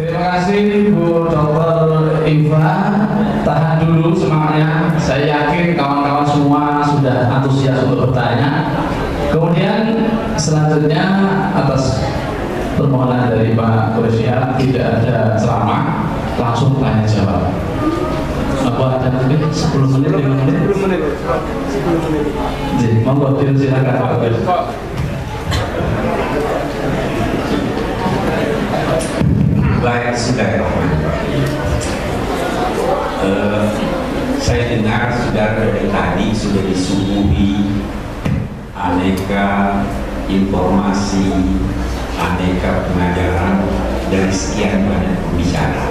Terima kasih Bu Dr. Iva. Tahan dulu semangatnya. Saya yakin kawan-kawan semua sudah antusias untuk bertanya. Kemudian selanjutnya atas permohonan dari Pak Koresya tidak ada ceramah, langsung tanya jawab. Apa ada mungkin 10 menit, 5 menit? 10 menit. Jadi, monggo silakan Pak Koresya. Baik, saudara. Saya dengar saudara dari tadi sudah disuguhi aneka informasi, aneka pengajaran dari sekian banyak pembicara.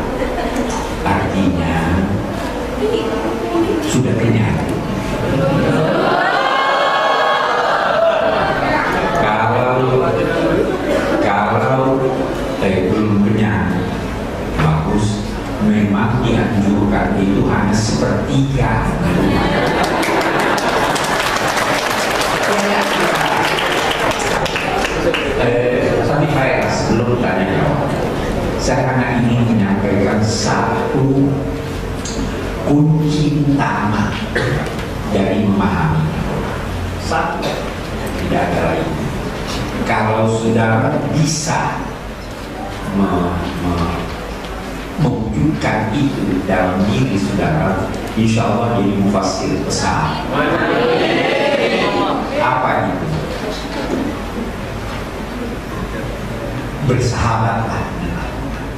Artinya sudah kenyang. Kalau belum kenyang, bagus. Memang dianjurkan itu hanya sepertiga. Tapi saya sebelum tanya jawab, saya hanya ingin menyampaikan satu kunci utama dari memahami. Satu, tidak ada lain. Kalau saudara bisa mewujudkan itu dalam diri saudara, insya Allah jadi mufassir besar. Apa itu? Bersahabatlah dengan Al-Quran.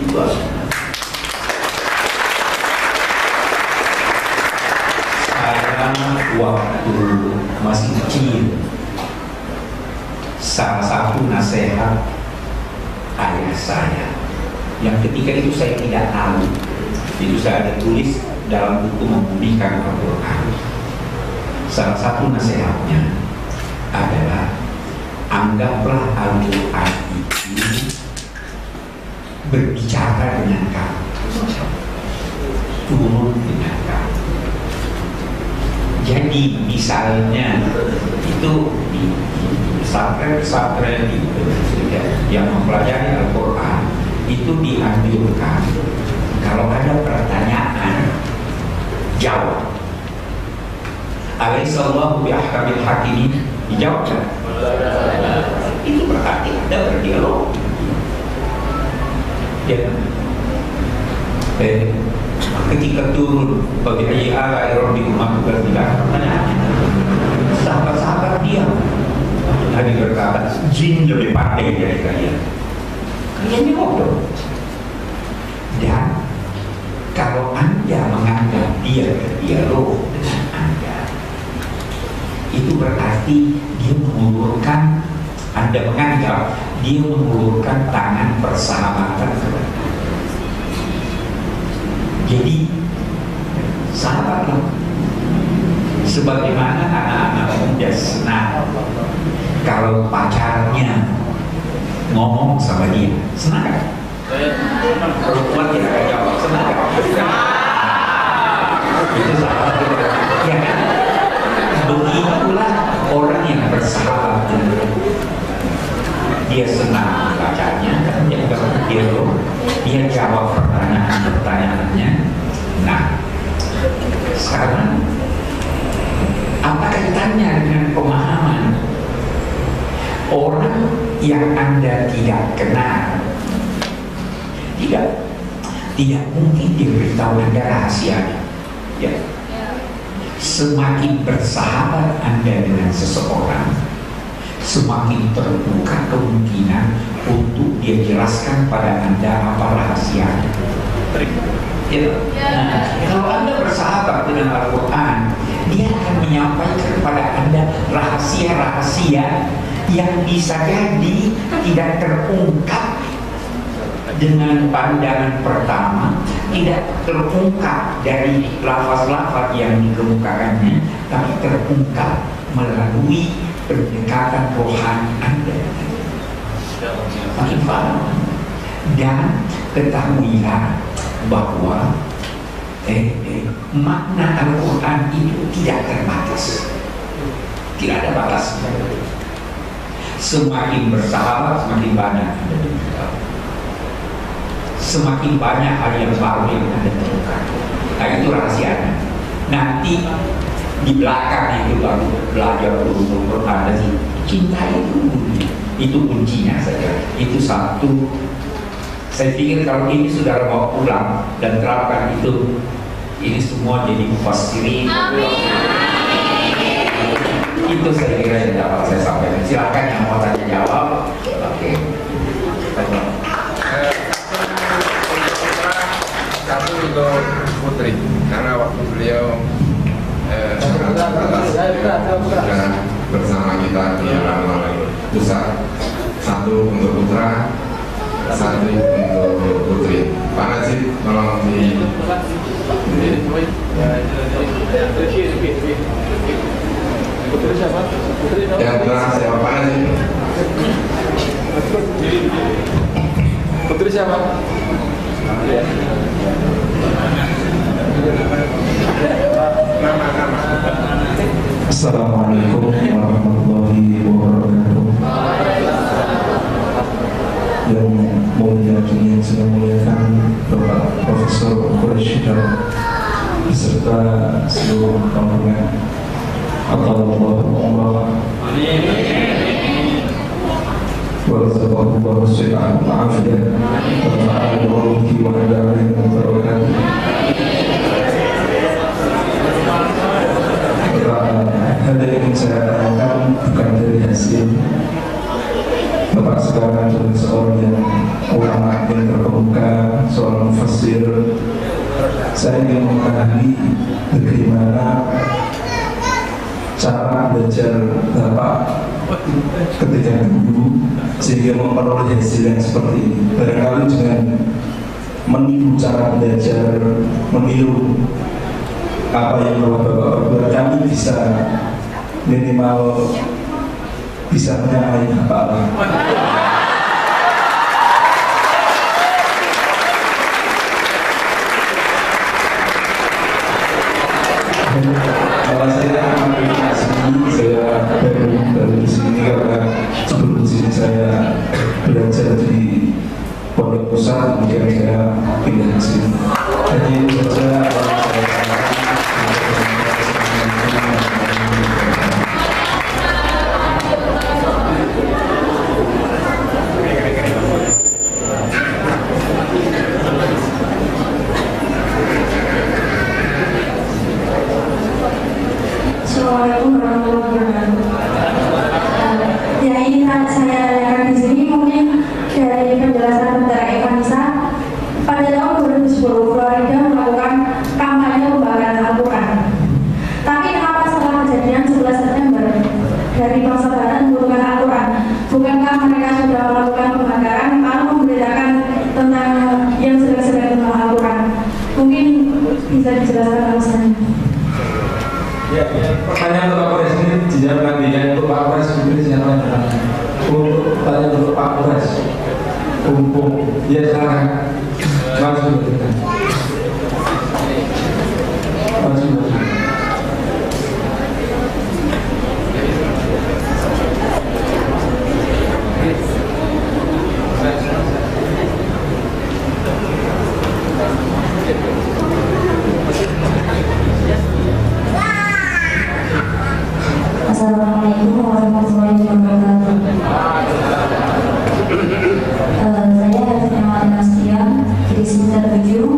Itu aslinya. Saya waktu masih kecil, salah satu nasihat ayah saya yang ketika itu saya tidak tahu, itu saya ada tulis dalam buku Memulihkan Al-Quran. Salah satu nasihatnya adalah anggaplah Al-Quran itu berbicara dengan kamu, turun dengan kamu. Jadi misalnya itu di pesantren-pesantren yang mempelajari Al-Quran itu dianjurkan kalau ada pertanyaan jawab. Alaihissallahu biahkamil hakimin, dijawab kan? Itu berarti ada berdialog. Ya. Ketika turun bagi ayat Rabbi umat berbilang pertanyaannya, sahabat-sahabat diam. Nabi berkata, jin lebih pandai dari kalian. Kalian bodoh. Dan kalau Anda menganggap dia berdialog dengan Anda, itu berarti dia mengulurkan, Anda menganggap dia mengulurkan tangan persahabatan kepada Anda. Jadi sahabatlah. Sebagaimana anak-anak muda senang kalau pacarnya ngomong sama dia, senang kan? Perempuan tidak akan jawab, senang kan? Itu sahabat, ya kan? Begitulah orang yang bersahabat. Dia senang pacarnya, dia berdialog, dia jawab pertanyaannya. Nah, sekarang apa kaitannya dengan pemahaman? Orang yang Anda tidak kenal, tidak mungkin diberitahu Anda rahasianya. Ya. Semakin bersahabat Anda dengan seseorang, semakin terbuka kemungkinan untuk dia jelaskan pada Anda apa rahasianya. Ya. Nah, kalau Anda bersahabat dengan Al-Quran, dia akan menyampaikan kepada Anda rahasia-rahasia yang bisa jadi tidak terungkap dengan pandangan pertama, tidak terungkap dari lafaz-lafaz yang dikemukakannya, tapi terungkap melalui pendekatan rohani Anda. Dan ketahuilah bahwa makna Al-Quran itu tidak terbatas, tidak ada batas. Semakin bersahabat, semakin banyak. semakin banyak hal yang baru yang Anda temukan. Nah, itu rahasianya. Nanti di belakang itu baru belajar ulumul Quran dan cinta itu kuncinya saja. Itu satu. Saya pikir kalau ini sudah mau pulang dan terapkan itu, ini semua jadi mufassirin. Itu saya kira yang dapat saya sampaikan. Silakan yang mau tanya jawab. Oke. Satu untuk Putri, karena waktu beliau sudah bersama kita di Ramalan Pusat. Satu untuk Putra, satu untuk Putri. Pak Najib, tolong di Putri siapa? yang Putra siapa? Pak Najib. Putri siapa? Assalamualaikum warahmatullahi wabarakatuh. Yang mulia yang saya muliakan Bapak Profesor Quraisyidar beserta seluruh komponen Allah Warazaqallahu wasyi'an ma'afiyah wa ta'ala wa mulki wa ada'alim wa barakatuh. Hal yang saya tanyakan bukan dari hasil Bapak sekarang adalah seorang yang ulama yang terkemuka, seorang mufassir. Saya ingin mengetahui bagaimana cara belajar Bapak ketika dulu sehingga memperoleh hasil yang seperti ini. Barangkali dengan meniru cara belajar, meniru apa yang Bapak buat, kami bisa minimal bisa menyamai Bapak. Kalau saya saya baru di sini karena sebelum di sini saya belajar di Pondok Pusat, kemudian saya pindah ke sini. Jadi itu saja. Assalamualaikum warahmatullahi wabarakatuh. Yang ingin saya tanyakan di sini mungkin dari penjelasan Saudara Evanisa. Pada tahun 2010 Florida melakukan kampanye pembakaran Al-Quran. Tapi apa setelah kejadian 11 September dari bangsa Barat membutuhkan Al-Quran? Bukankah mereka sudah melakukan pembakaran lalu memberitakan tentang yang sedang tentang Al-Quran? Mungkin bisa dijelaskan alasannya. Ya, pertanyaan untuk Pak Kores ini dijawab nanti ya. Untuk Pak Kores mungkin siapa yang datang. Untuk tanya untuk Pak Kores, ya silakan. Langsung berikan. Langsung berikan. Assalamualaikum warahmatullahi wabarakatuh. Saya Hasina Dinastia dari Sinter 7.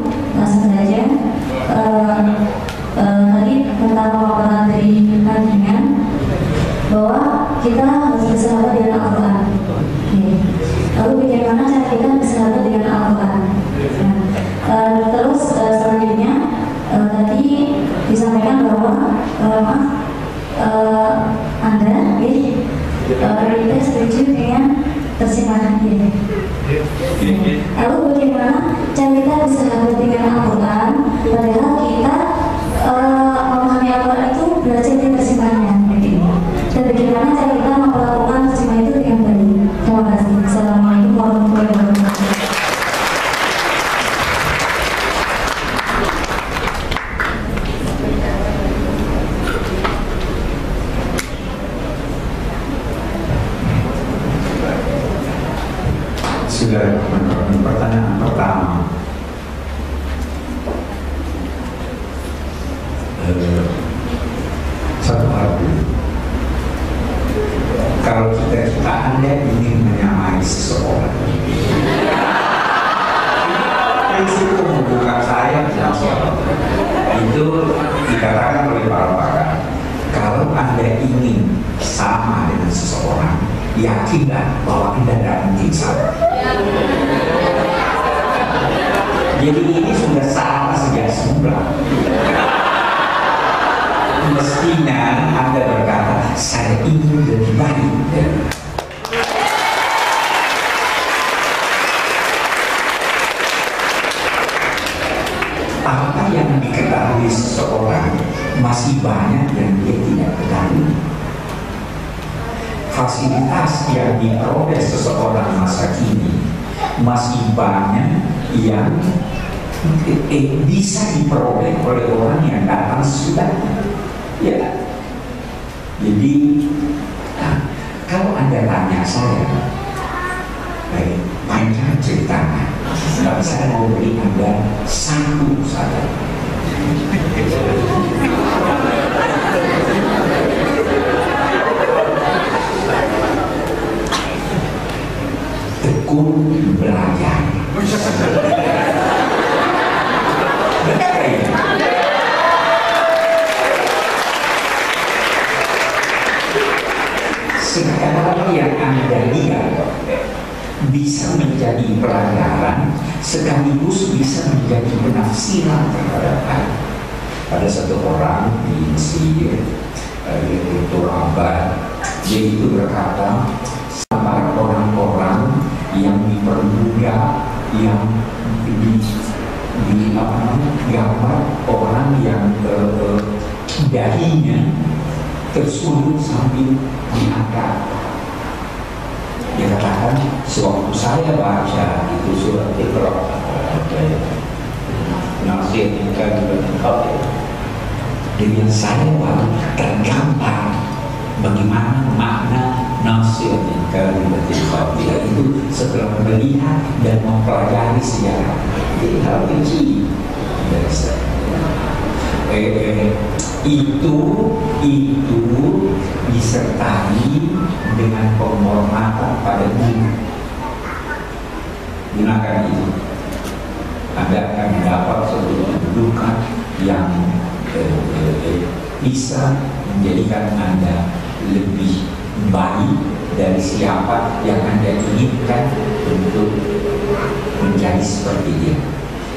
dikatakan oleh para pakar, kalau Anda ingin sama dengan seseorang, yakinlah bahwa Anda tidak mungkin sama. Jadi ini sudah salah sejak semula. Mestinya Anda berkata, saya ingin lebih baik. Apa yang diketahui seseorang masih banyak yang dia tidak ketahui. Fasilitas yang diperoleh seseorang masa kini masih banyak yang bisa diperoleh oleh orang yang datang sesudahnya. Ya. Jadi kalau Anda tanya saya, baik, panjang ceritanya, tapi saya mau beri Anda satu saja. Tekun belajar. Sekarang yang Anda lihat bisa menjadi pelajaran sekaligus bisa menjadi penafsiran terhadap pada satu orang di Mesir, yaitu Abad. Dia itu berkata, sama orang-orang yang dipermudah, yang gambar orang yang dahinya tersulut sambil diangkat. Dia katakan, sewaktu saya baca itu surat Iqra, nasihatkan dengan saya baru tergambar bagaimana makna nasihatkan itu setelah melihat dan mempelajari sejarah. Jadi hal kecil itu disertai dengan penghormatan pada guru. Gunakan itu, Anda akan mendapat suatu kedudukan yang bisa menjadikan Anda lebih baik dari siapa yang Anda inginkan untuk menjadi seperti dia.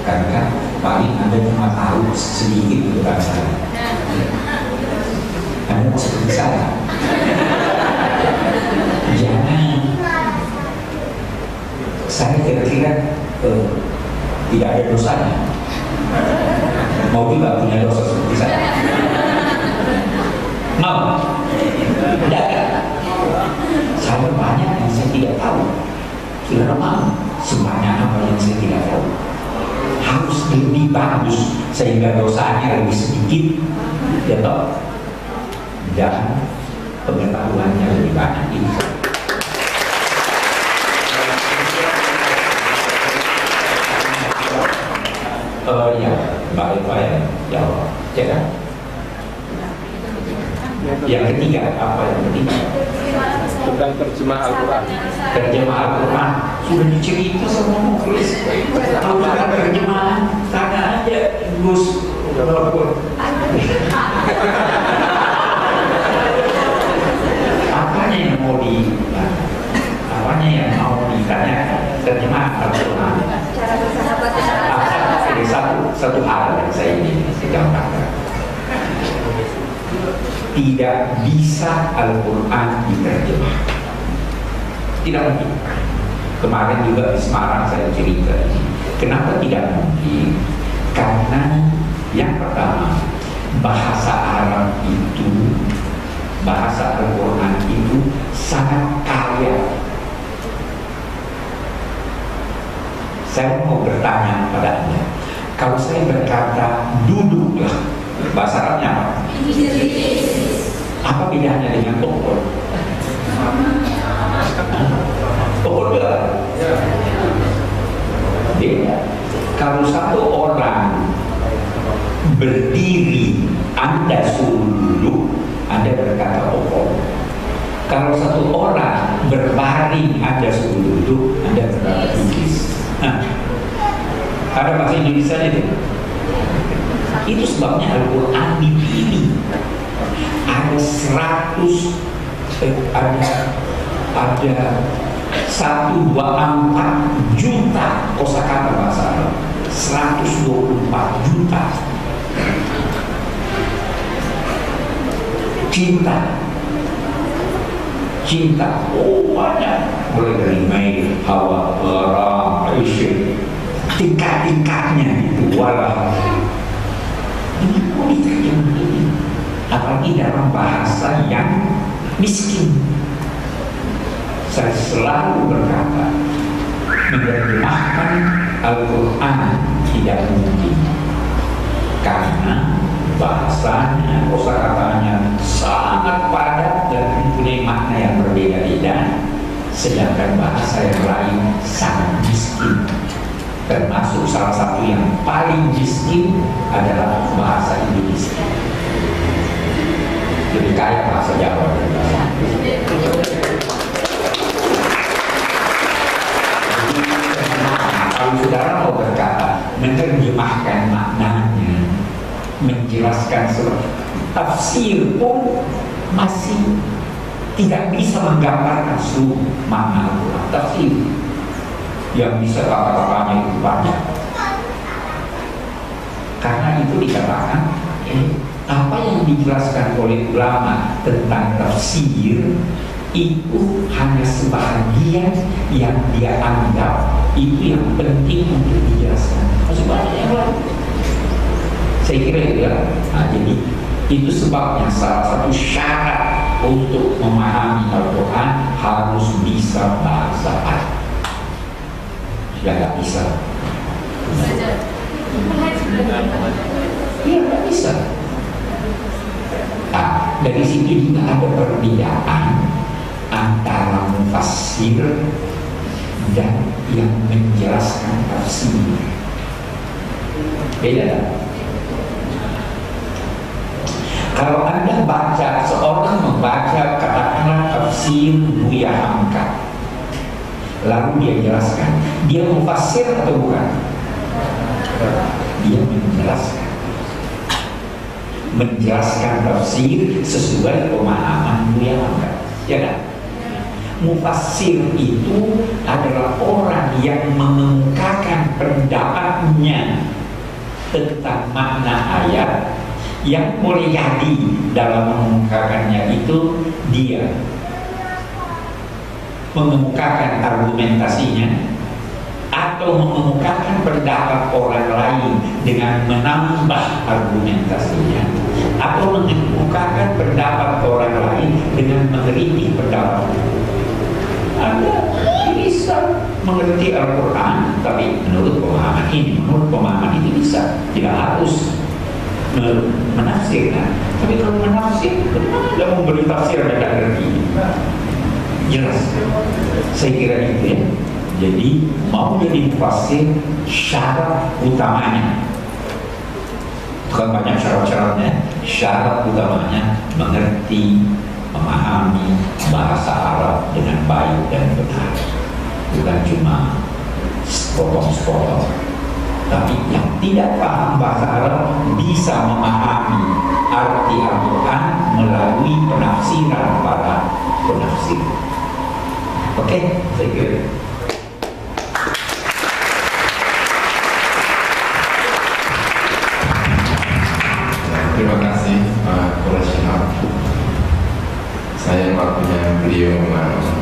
Karena paling Anda cuma tahu sedikit tentang saya. Anda mau seperti saya. Jangan. Saya kira-kira tidak ada dosanya. Mau juga punya dosa seperti saya. Mau? Tidak kan? Saya banyak yang saya tidak tahu. Kira mau sebanyak apa yang saya tidak tahu. Harus lebih bagus sehingga dosanya lebih sedikit, ya toh, dan pengetahuannya lebih banyak ini. Ya, baik ya, jawab, cekak. Yang ketiga, apa yang ketiga? Tentang terjemah Al-Quran. Terjemah Al-Quran sudah dicerita sama Mukhlis. Tahu cara terjemahan, tanya aja Gus. Apanya yang mau ditanya terjemah Al-Quran? Ini satu hal yang saya ingin gambarkan. Tidak bisa Al-Quran diterjemah. Tidak mungkin. Kemarin juga di Semarang saya cerita. Kenapa tidak mungkin? Karena yang pertama, bahasa Arab itu, bahasa Al-Quran itu sangat kaya. Saya mau bertanya pada Anda, kalau saya berkata duduklah, bahasa Arabnya apa? Apa bedanya dengan pokok? Pokok beda. Kalau satu orang berdiri, Anda suruh duduk, Anda berkata pokok. Kalau satu orang berbaring, Anda suruh duduk, Anda berkata duduk. Ada bahasa Indonesia itu. Itu sebabnya Al-Quran dipilih. Ada 124 juta kosakata bahasa Arab. 124 juta. Cinta, oh banyak, mulai dari Mei, Hawa, Bara, Aisyah, tingkat-tingkatnya itu walau. Ini politik yang ini, apalagi dalam bahasa yang miskin. Saya selalu berkata, menerjemahkan Al-Quran tidak mungkin, karena bahasanya, kosakatanya sangat padat dan mempunyai makna yang berbeda-beda, sedangkan bahasa yang lain sangat miskin. Termasuk salah satu yang paling miskin adalah bahasa Indonesia. Lebih kaya bahasa Jawa dan bahasa kalau saudara mau berkata menerjemahkan maknanya, menjelaskan seperti tafsir pun masih tidak bisa menggambarkan seluruh makna Al-Quran. Tafsir yang bisa kata-katanya itu banyak, karena itu dikatakan apa yang dijelaskan oleh ulama tentang tafsir itu hanya sebahagian yang dia anggap itu yang penting untuk dijelaskan. Masih banyak yang lain. Saya kira itu ya. Nah, jadi itu sebabnya salah satu syarat untuk memahami Al-Quran harus bisa bahasa Arab. Ya nggak bisa. Iya nggak bisa. Nah, dari situ juga ada perbedaan antara mufassir dan yang menjelaskan tafsir. Beda. Kalau Anda baca, seorang membaca katakanlah tafsir Buya Hamka, lalu dia jelaskan, dia mufassir atau bukan? Dia menjelaskan tafsir sesuai pemahaman Buya Hamka, ya kan? Mufassir itu adalah orang yang mengemukakan pendapatnya tentang makna ayat, yang boleh jadi dalam mengemukakannya itu dia mengemukakan argumentasinya atau mengemukakan pendapat orang lain dengan menambah argumentasinya, atau mengemukakan pendapat orang lain dengan mengkritik pendapatnya. Anda bisa mengerti Al-Quran, tapi menurut pemahaman ini, menurut pemahaman ini bisa, tidak harus menafsirkan. Tapi kalau menafsir, tidak memberi tafsir dan tidak ngerti. Jelas. Saya kira itu ya. Jadi mau jadi mufassir, syarat utamanya, bukan banyak syarat-syaratnya, syarat utamanya mengerti, memahami bahasa Arab dengan baik dan benar, bukan cuma sepotong-sepotong. Tapi yang tidak paham bahasa Arab bisa memahami arti Al-Quran melalui penafsiran para penafsir. Oke, saya kira. Terima kasih Pak Quraisyihab. Saya waktunya beliau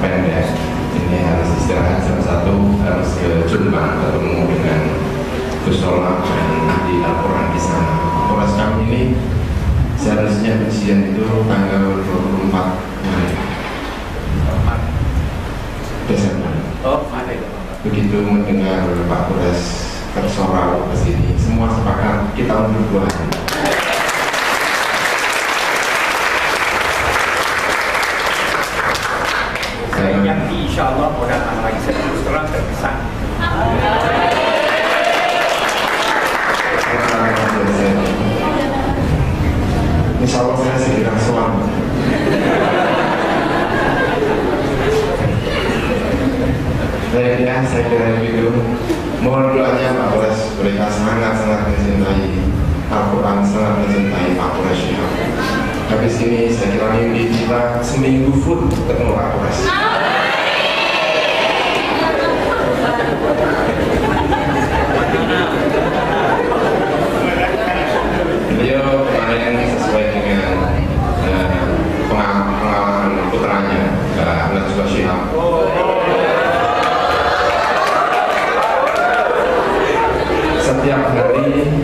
pendek. Ini harus istirahat, salah satu harus ke Jombang ketemu dengan Gusola dan ahli Al-Quran di sana. Polres kami ini seharusnya ujian itu tanggal 24 Desember. Begitu mendengar Pak Polres tersoral ke sini, semua sepakat kita undur 2 hari. Yang insya Allah mau datang lagi, saya terus terang terkesan. Insya Allah saya segera soal. Saya kira itu. Mohon doanya Pak Polres, mereka sangat-sangat mencintai Al-Quran. mencintai Pak Polres Syihab. Habis ini saya kira mimpi kita seminggu full ketemu Pak Polres. Beliau kemarin sesuai dengan pengalaman putranya, Najwa Shihab. Setiap hari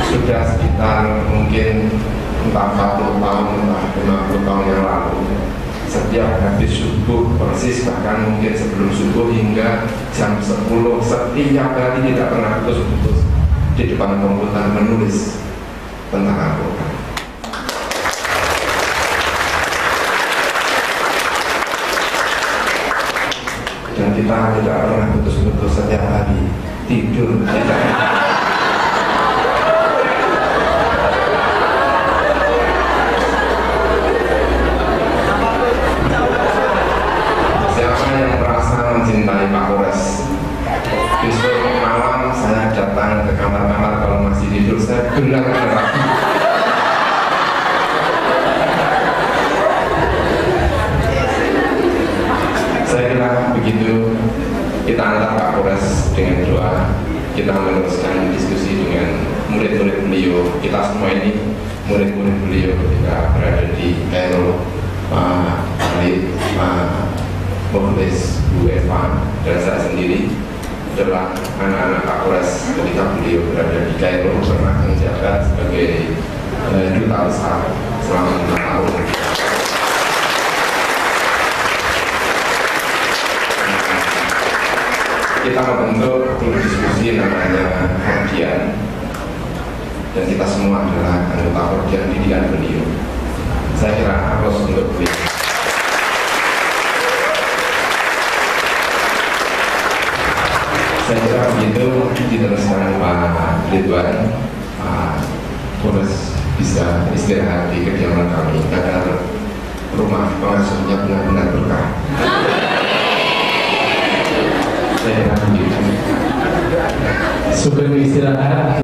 sudah sekitar mungkin entah 40 tahun, entah 50 tahun yang lalu, setiap habis subuh persis, bahkan mungkin sebelum subuh hingga jam 10, setiap hari tidak pernah putus-putus di depan komputer menulis tentang Al-Quran. Dan kita tidak pernah putus-putus setiap hari tidur tidak. Siapa yang merasa mencintai Pak Polres, besok malam saya datang ke kamar-kamar, kalau masih tidur saya benar-benar. Saya kira begitu kita antar Pak Polres dengan doa, kita meneruskan diskusi dengan murid-murid beliau. Kita semua ini murid-murid beliau ketika berada di Kairo, Pak Khalid, Pak Mukhlis, Bu Eva, dan saya sendiri adalah anak-anak Pak Polres ketika beliau berada di Kairo, pernah menjabat sebagai duta besar selama 5 tahun. Kita membentuk tim diskusi namanya Kordian, dan kita semua adalah anggota Kordian didikan beliau. Saya kira harus untuk beliau. Saya kira begitu diteruskan Pak Ridwan, Pak Polres bisa istirahat di kediaman kami agar rumah pengasuhnya benar-benar berkah. Saya kira begitu. Sugeng istirahat.